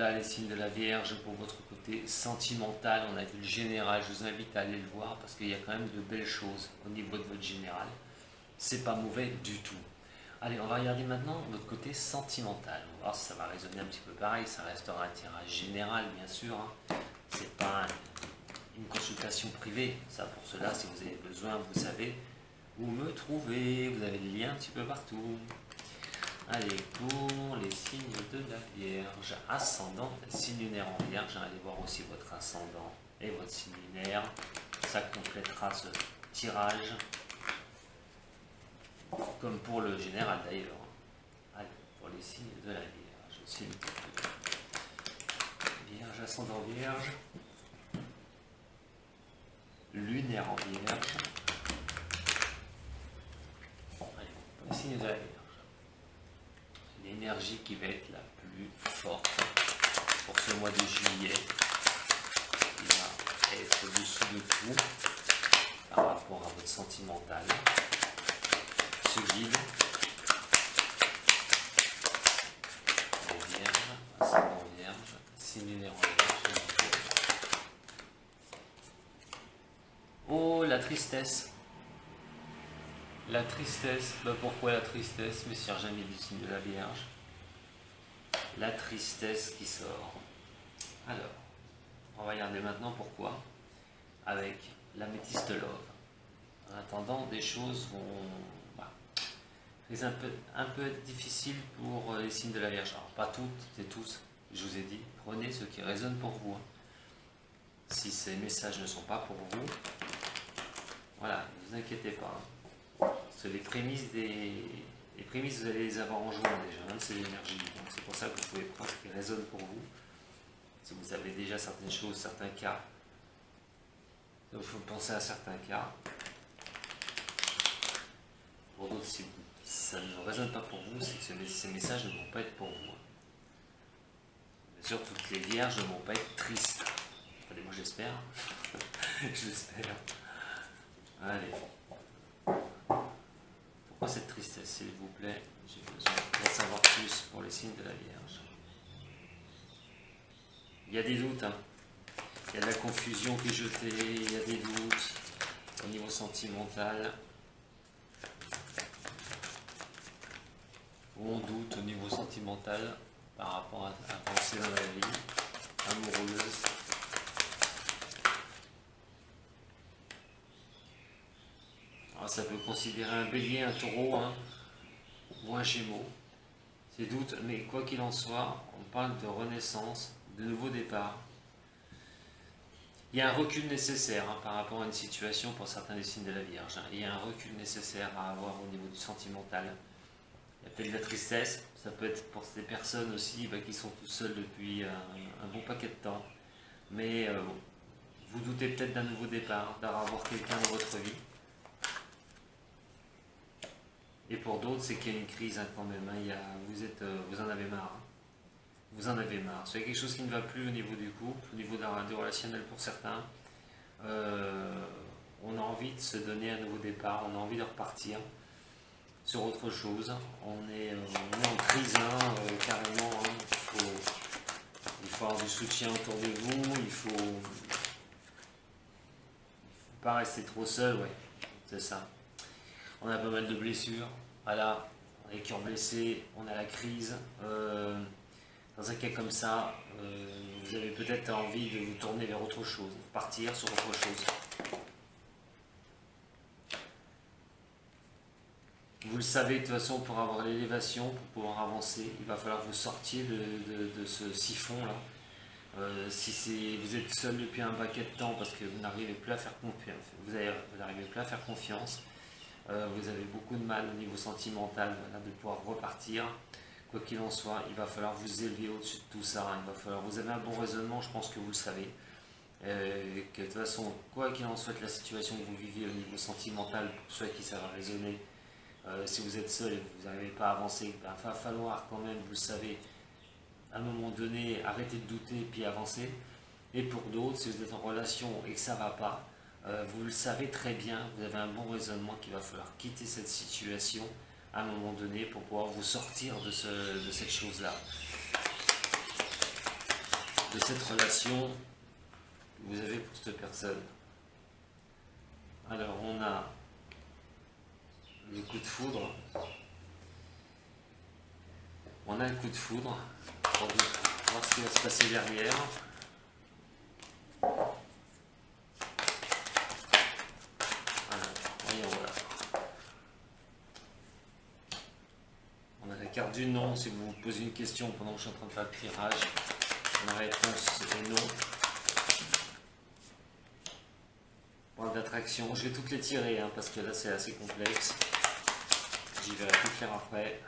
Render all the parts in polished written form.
Voilà les signes de la Vierge pour votre côté sentimental. On a vu le général, je vous invite à aller le voir parce qu'il y a quand même de belles choses au niveau de votre général. C'est pas mauvais du tout. Allez, on va regarder maintenant votre côté sentimental. On va voir si ça va résonner un petit peu pareil. Ça restera un tirage général, bien sûr. C'est pas une consultation privée. Ça, pour cela, si vous avez besoin, vous savez où me trouver. Vous avez le lien un petit peu partout. Allez, pour les signes de la Vierge, ascendant, signe lunaire en Vierge, allez voir aussi votre ascendant et votre signe lunaire, ça complétera ce tirage, comme pour le général d'ailleurs. Allez, pour les signes de la Vierge, signe Vierge, ascendant Vierge, lunaire en Vierge, allez, pour les signes de la Vierge. L'énergie qui va être la plus forte pour ce mois de juillet, qui va être au-dessous de tout par rapport à votre sentimental, ce guide, les Vierges, ascendant Vierge, signe lunaire en Vierge. Oh, la tristesse. La tristesse, pourquoi la tristesse, messieurs jamais du signe de la Vierge? La tristesse qui sort. Alors, on va regarder maintenant pourquoi. Avec l'améthyste love. En attendant, des choses vont c'est un peu difficile pour les signes de la Vierge. Alors, pas toutes et tous, je vous ai dit, prenez ce qui résonne pour vous. Si ces messages ne sont pas pour vous, voilà, ne vous inquiétez pas. Parce que les prémices, vous allez les avoir en juin déjà, de ces énergies. Donc c'est pour ça que vous pouvez prendre ce qui résonne pour vous. Si vous avez déjà certaines choses, certains cas, il faut penser à certains cas. Pour d'autres, si ça ne résonne pas pour vous, c'est que ces messages ne vont pas être pour vous. Bien sûr, toutes les vierges ne vont pas être tristes. Allez, moi j'espère. J'espère. Allez. Pourquoi cette tristesse, s'il vous plaît? J'ai besoin d'en savoir plus pour les signes de la Vierge. Il y a des doutes, hein. Il y a de la confusion qui est jetée, il y a des doutes au niveau sentimental. On doute au niveau sentimental par rapport à avancer dans la vie amoureuse. Alors ça peut considérer un bélier, un taureau, ou un gémeaux. C'est doute, mais quoi qu'il en soit, on parle de renaissance, de nouveau départ. Il y a un recul nécessaire par rapport à une situation pour certains des signes de la Vierge. Il y a un recul nécessaire à avoir au niveau du sentimental. Il y a peut-être de la tristesse, ça peut être pour des personnes aussi qui sont tout seuls depuis un bon paquet de temps. Mais vous doutez peut-être d'un nouveau départ, d'avoir quelqu'un dans votre vie. Et pour d'autres, c'est qu'il y a une crise quand même. Vous en avez marre. Vous en avez marre. C'est quelque chose qui ne va plus au niveau du couple, au niveau du relationnel pour certains. On a envie de se donner un nouveau départ, on a envie de repartir sur autre chose. On est en crise, carrément. Il faut avoir du soutien autour de vous. Il faut pas rester trop seul, ouais. C'est ça. On a pas mal de blessures, voilà, on a les cœurs blessés, on a la crise. Dans un cas comme ça, vous avez peut-être envie de vous tourner vers autre chose, partir sur autre chose. Vous le savez, de toute façon, pour avoir l'élévation, pour pouvoir avancer, il va falloir que vous sortiez de ce siphon-là. Si vous êtes seul depuis un paquet de temps parce que vous n'arrivez plus à faire confiance, vous n'arrivez plus à faire confiance, vous avez beaucoup de mal au niveau sentimental de pouvoir repartir. Quoi qu'il en soit, il va falloir vous élever au-dessus de tout ça. Il va falloir, vous avez un bon raisonnement, je pense que vous le savez. Que de toute façon, quoi qu'il en soit de la situation que vous vivez au niveau sentimental, pour ceux qui ça va résonner, si vous êtes seul et que vous n'arrivez pas à avancer, il va falloir quand même, vous le savez, à un moment donné, arrêter de douter et puis avancer. Et pour d'autres, si vous êtes en relation et que ça ne va pas, vous le savez très bien, vous avez un bon raisonnement qu'il va falloir quitter cette situation à un moment donné pour pouvoir vous sortir de cette chose-là. de cette relation que vous avez pour cette personne. Alors on a le coup de foudre. On a le coup de foudre pour voir ce qui va se passer derrière. Alors, voyons, voilà. On a la carte du non. Si vous vous posez une question pendant que je suis en train de faire le tirage, la réponse est non. Point d'attraction. Je vais toutes les tirer hein, parce que là c'est assez complexe. J'y verrai plus clair après.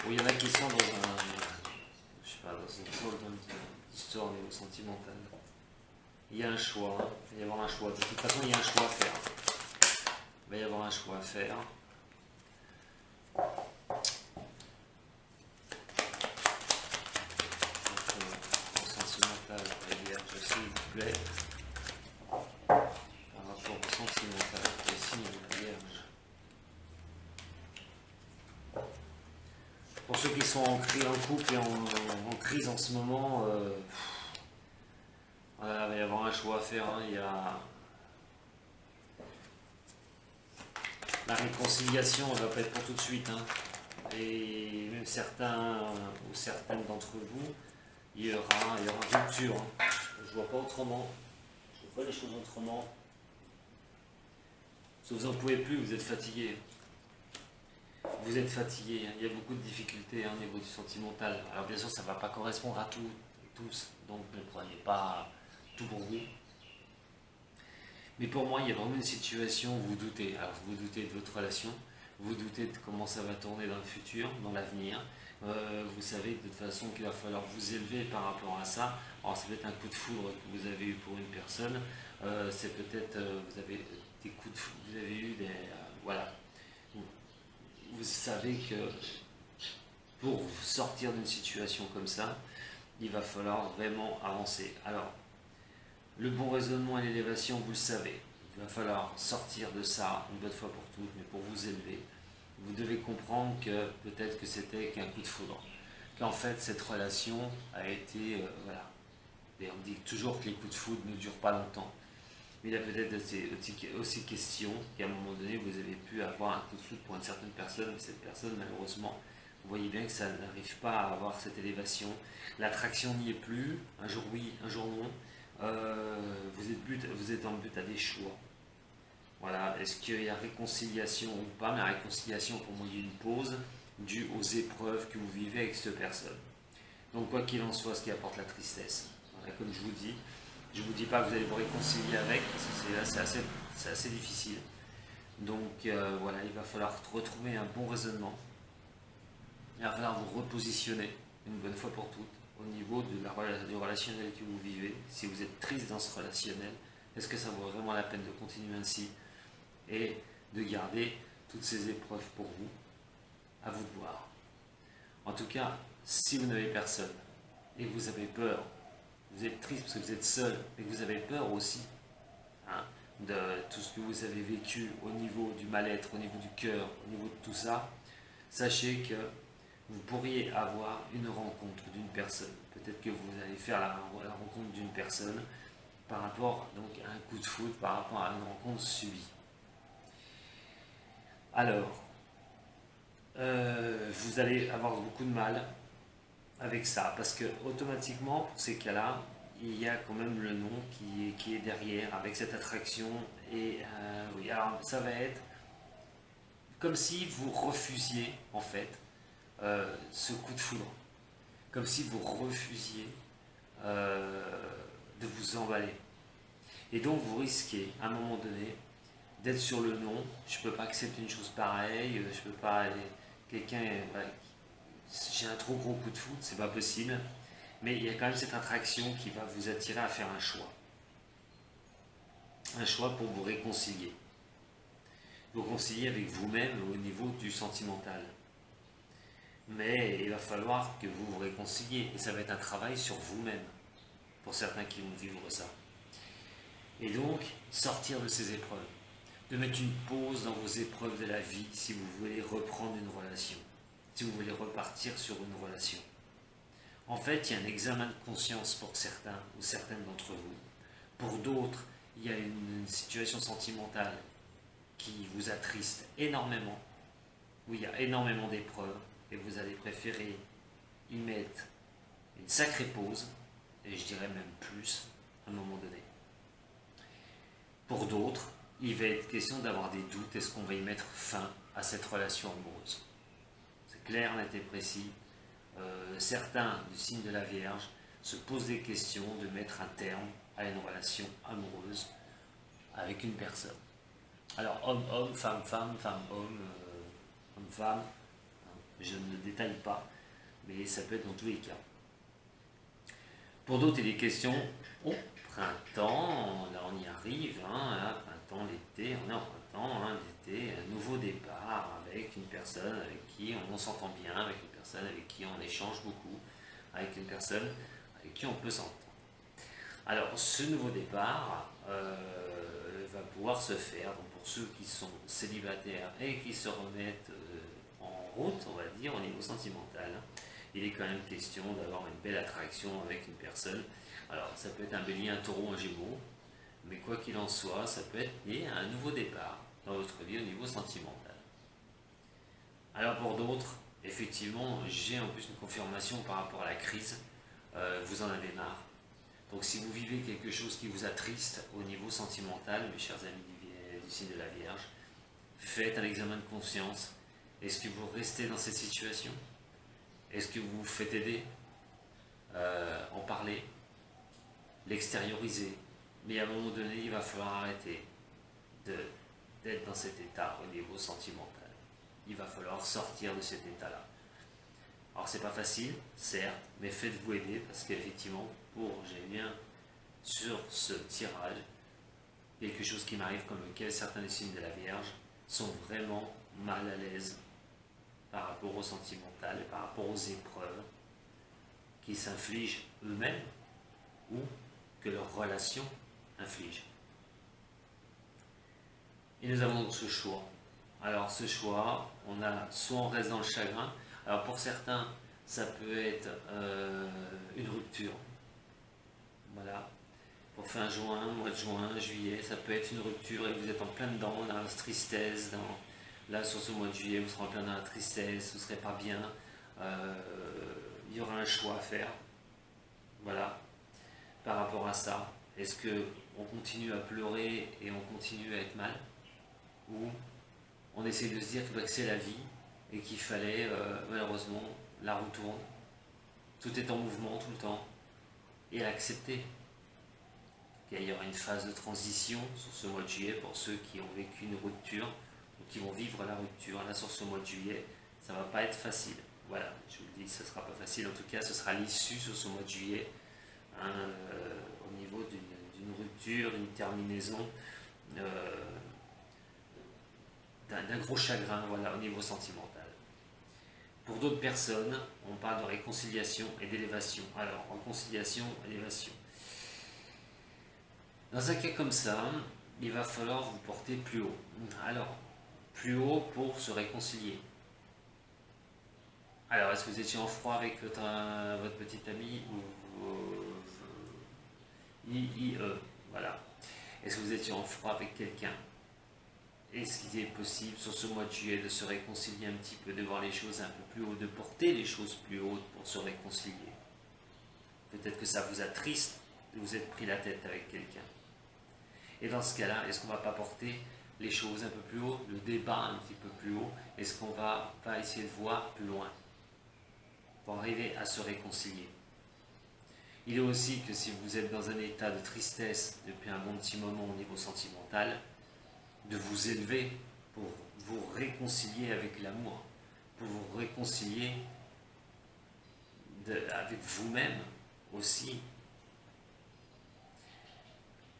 Oui, il y en a qui sont dans un, je sais pas, dans une histoire au niveau sentimental. Il y a un choix, hein. Il va y avoir un choix. De toute façon, il y a un choix à faire. Il va y avoir un choix à faire. Donc, sentimental, la Vierge, s'il vous plaît. Par rapport au sentimental, ici, la Vierge. Pour ceux qui sont en couple et en crise en ce moment, voilà, il va y avoir un choix à faire. Hein. Il y a la réconciliation, elle ne va pas être pour tout de suite. Hein. Et même certains ou certaines d'entre vous, il y aura rupture. Hein. Je ne vois pas autrement. Je ne vois pas les choses autrement. Si vous n'en pouvez plus, vous êtes fatigué. Vous êtes fatigué, il y a beaucoup de difficultés hein, au niveau du sentimental. Alors bien sûr, ça ne va pas correspondre à tous, donc ne prenez pas tout pour vous. Mais pour moi, il y a vraiment une situation où vous doutez. Alors vous doutez de votre relation, vous doutez de comment ça va tourner dans le futur, dans l'avenir. Vous savez de toute façon qu'il va falloir vous élever par rapport à ça. Alors c'est peut-être un coup de foudre que vous avez eu pour une personne, c'est peut-être vous avez des coups de foudre, vous avez eu des... voilà. Vous savez que pour sortir d'une situation comme ça, il va falloir vraiment avancer. Alors, le bon raisonnement et l'élévation, vous le savez. Il va falloir sortir de ça une bonne fois pour toutes, mais pour vous élever, vous devez comprendre que peut-être que c'était qu'un coup de foudre. Qu'en fait, cette relation a été... voilà. Et on dit toujours que les coups de foudre ne durent pas longtemps. Mais il y a peut-être aussi question qu'à un moment donné, vous avez pu avoir un coup de foudre pour une certaine personne, mais cette personne, malheureusement, vous voyez bien que ça n'arrive pas à avoir cette élévation. L'attraction n'y est plus, un jour oui, un jour non. Vous êtes en but à des choix. Voilà, est-ce qu'il y a réconciliation ou pas? Mais la réconciliation, pour moi, il y a une pause due aux épreuves que vous vivez avec cette personne. Donc, quoi qu'il en soit, ce qui apporte la tristesse. Voilà, comme je vous dis. Je ne vous dis pas que vous allez vous réconcilier avec, parce que c'est assez difficile. Donc voilà, il va falloir retrouver un bon raisonnement. Il va falloir vous repositionner une bonne fois pour toutes au niveau du relationnel que vous vivez. Si vous êtes triste dans ce relationnel, est-ce que ça vaut vraiment la peine de continuer ainsi et de garder toutes ces épreuves pour vous? À vous de voir. En tout cas, si vous n'avez personne et que vous avez peur, vous êtes triste parce que vous êtes seul, mais que vous avez peur aussi hein, de tout ce que vous avez vécu au niveau du mal-être, au niveau du cœur, au niveau de tout ça, sachez que vous pourriez avoir une rencontre d'une personne. Peut-être que vous allez faire la rencontre d'une personne par rapport donc, à un coup de foudre, par rapport à une rencontre subie. Alors, vous allez avoir beaucoup de mal avec ça, parce que automatiquement pour ces cas-là, il y a quand même le nom qui est derrière avec cette attraction et oui, alors ça va être comme si vous refusiez en fait ce coup de foudre, comme si vous refusiez de vous emballer et donc vous risquez à un moment donné d'être sur le non. Je peux pas accepter une chose pareille, je peux pas quelqu'un voilà, j'ai un trop gros coup de foudre, c'est pas possible. Mais il y a quand même cette attraction qui va vous attirer à faire un choix. Un choix pour vous réconcilier. Vous réconcilier avec vous-même au niveau du sentimental. Mais il va falloir que vous vous réconciliez. Et ça va être un travail sur vous-même. Pour certains qui vont vivre ça. Et donc, sortir de ces épreuves. De mettre une pause dans vos épreuves de la vie si vous voulez reprendre une relation. si vous voulez repartir sur une relation. En fait, il y a un examen de conscience pour certains ou certaines d'entre vous. Pour d'autres, il y a une situation sentimentale qui vous attriste énormément, où il y a énormément d'épreuves, et vous allez préférer y mettre une sacrée pause, et je dirais même plus, à un moment donné. Pour d'autres, il va être question d'avoir des doutes, est-ce qu'on va y mettre fin à cette relation amoureuse? C'est clair, net et précis. Certains du signe de la Vierge se posent des questions de mettre un terme à une relation amoureuse avec une personne. Alors homme-homme, femme-femme, femme-homme, homme-femme, je ne détaille pas, mais ça peut être dans tous les cas. Pour d'autres, il est question au printemps, là on y arrive, là, printemps, l'été, on est en printemps, l'été, un nouveau départ avec une personne avec qui on s'entend bien, avec une personne avec qui on échange beaucoup, avec une personne avec qui on peut s'entendre. Alors ce nouveau départ va pouvoir se faire, donc pour ceux qui sont célibataires et qui se remettent en route, on va dire, au niveau sentimental, il est quand même question d'avoir une belle attraction avec une personne. Alors ça peut être un bélier, un taureau, un gémeaux, mais quoi qu'il en soit, ça peut être lié à un nouveau départ dans votre vie au niveau sentimental. Alors pour d'autres, effectivement, j'ai en plus une confirmation par rapport à la crise, vous en avez marre. Donc si vous vivez quelque chose qui vous attriste au niveau sentimental, mes chers amis du signe de la Vierge, faites un examen de conscience. Est-ce que vous restez dans cette situation? Est-ce que vous vous faites aider? En parler, l'extérioriser. Mais à un moment donné, il va falloir arrêter d'être dans cet état au niveau sentimental. Il va falloir sortir de cet état-là. Alors c'est pas facile, certes, mais faites-vous aider parce qu'effectivement, j'ai bien sur ce tirage quelque chose qui m'arrive comme lequel certains des signes de la Vierge sont vraiment mal à l'aise par rapport au sentimental et par rapport aux épreuves qui s'infligent eux-mêmes ou que leur relation inflige. Et nous avons donc ce choix. Alors ce choix, on a soit on reste dans le chagrin. Alors pour certains, ça peut être une rupture. Voilà. Pour fin juin, mois de juin, juillet, ça peut être une rupture et vous êtes en plein dedans, dans la tristesse. Là, sur ce mois de juillet, vous serez en plein dans la tristesse, vous ne serez pas bien. Il y aura un choix à faire. Voilà. Par rapport à ça, est-ce qu'on continue à pleurer et on continue à être mal? Ou on essaie de se dire que c'est la vie et qu'il fallait, malheureusement, la roue tourne. Tout est en mouvement tout le temps. Et l'accepter. Il y aura une phase de transition sur ce mois de juillet pour ceux qui ont vécu une rupture ou qui vont vivre la rupture. Là, sur ce mois de juillet, ça ne va pas être facile. Voilà, je vous le dis, ce ne sera pas facile. En tout cas, ce sera l'issue sur ce mois de juillet au niveau d'une rupture, d'une terminaison, d'un gros chagrin, voilà, au niveau sentimental. Pour d'autres personnes, on parle de réconciliation et d'élévation. Alors, réconciliation, élévation. Dans un cas comme ça, il va falloir vous porter plus haut. Alors, plus haut pour se réconcilier. Alors, est-ce que vous étiez en froid avec votre petite amie ou IE, voilà. Est-ce que vous étiez en froid avec quelqu'un? Est-ce qu'il est possible sur ce mois de juillet de se réconcilier un petit peu, de voir les choses un peu plus haut, de porter les choses plus hautes pour se réconcilier? Peut-être que ça vous attriste de vous être pris la tête avec quelqu'un. Et dans ce cas-là, est-ce qu'on ne va pas porter les choses un peu plus haut, le débat un petit peu plus haut? Est-ce qu'on va pas essayer de voir plus loin pour arriver à se réconcilier? Il est aussi que si vous êtes dans un état de tristesse depuis un bon petit moment au niveau sentimental, de vous élever pour vous réconcilier avec l'amour, pour vous réconcilier avec vous-même aussi.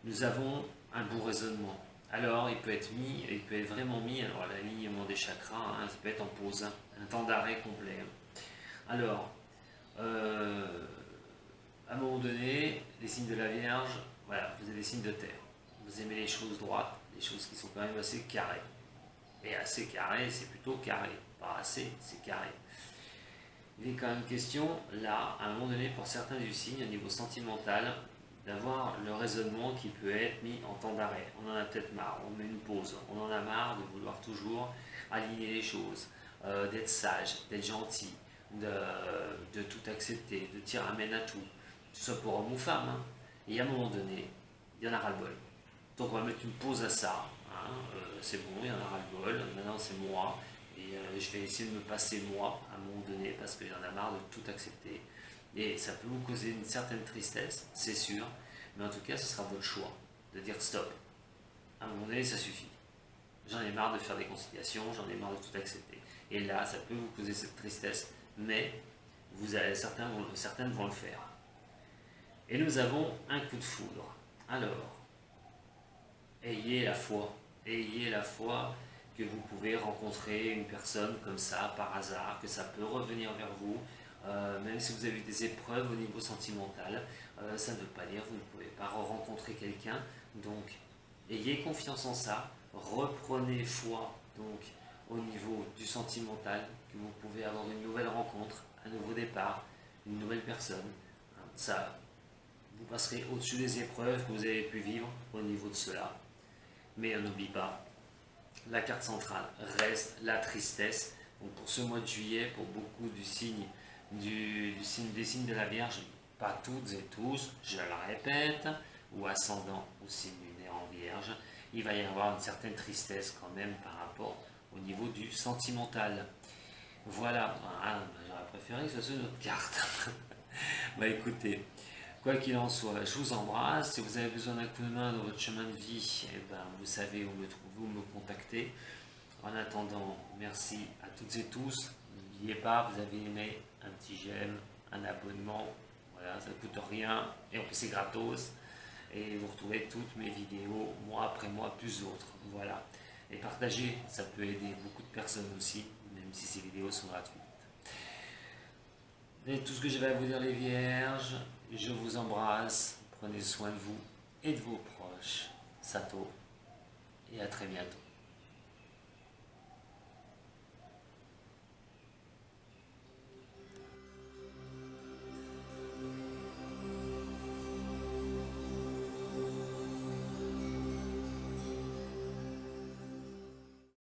Nous avons un bon raisonnement. Alors, il peut être vraiment mis, alors l'alignement des chakras, ça peut être en pause, un temps d'arrêt complet. Alors, à un moment donné, les signes de la Vierge, voilà, vous avez des signes de terre. Vous aimez les choses droites, les choses qui sont quand même assez carrées. Et assez carré, c'est plutôt carré. Pas assez, c'est carré. Il est quand même question, là, à un moment donné, pour certains du signe, au niveau sentimental, d'avoir le raisonnement qui peut être mis en temps d'arrêt. On en a peut-être marre, on met une pause, on en a marre de vouloir toujours aligner les choses, d'être sage, d'être gentil, de tout accepter, de dire amène à tout, que ce soit pour homme ou femme. Hein. Et à un moment donné, il y en a ras-le-bol. Donc on va mettre une pause à ça. Hein. C'est bon, il y en a ras-le-bol. Maintenant c'est moi. Et je vais essayer de me passer moi à un moment donné parce qu'il y en a marre de tout accepter. Et ça peut vous causer une certaine tristesse, c'est sûr. Mais en tout cas, ce sera votre choix de dire stop. À un moment donné, ça suffit. J'en ai marre de faire des conciliations, j'en ai marre de tout accepter. Et là, ça peut vous causer cette tristesse, mais certaines vont le faire. Et nous avons un coup de foudre. Alors, ayez la foi que vous pouvez rencontrer une personne comme ça par hasard, que ça peut revenir vers vous, même si vous avez eu des épreuves au niveau sentimental, ça ne veut pas dire que vous ne pouvez pas rencontrer quelqu'un. Donc, ayez confiance en ça, reprenez foi donc au niveau du sentimental, que vous pouvez avoir une nouvelle rencontre, un nouveau départ, une nouvelle personne. Ça, vous passerez au-dessus des épreuves que vous avez pu vivre au niveau de cela. Mais on n'oublie pas, la carte centrale reste la tristesse. Donc pour ce mois de juillet, pour beaucoup des signes de la Vierge, pas toutes et tous, je le répète, ou ascendant ou signe lunaire en Vierge, il va y avoir une certaine tristesse quand même par rapport au niveau du sentimental. Voilà, j'aurais préféré que ce soit notre carte. Bah écoutez, quoi qu'il en soit, je vous embrasse. Si vous avez besoin d'un coup de main dans votre chemin de vie, eh ben, vous savez où me trouver, où me contacter. En attendant, merci à toutes et tous. N'oubliez pas, vous avez aimé, un petit j'aime, un abonnement. Voilà, ça ne coûte rien et en plus c'est gratos. Et vous retrouvez toutes mes vidéos, mois après mois, plus d'autres. Voilà. Et partagez, ça peut aider beaucoup de personnes aussi, même si ces vidéos sont gratuites. Et tout ce que j'avais à vous dire les vierges, je vous embrasse, prenez soin de vous et de vos proches. Sato, et à très bientôt.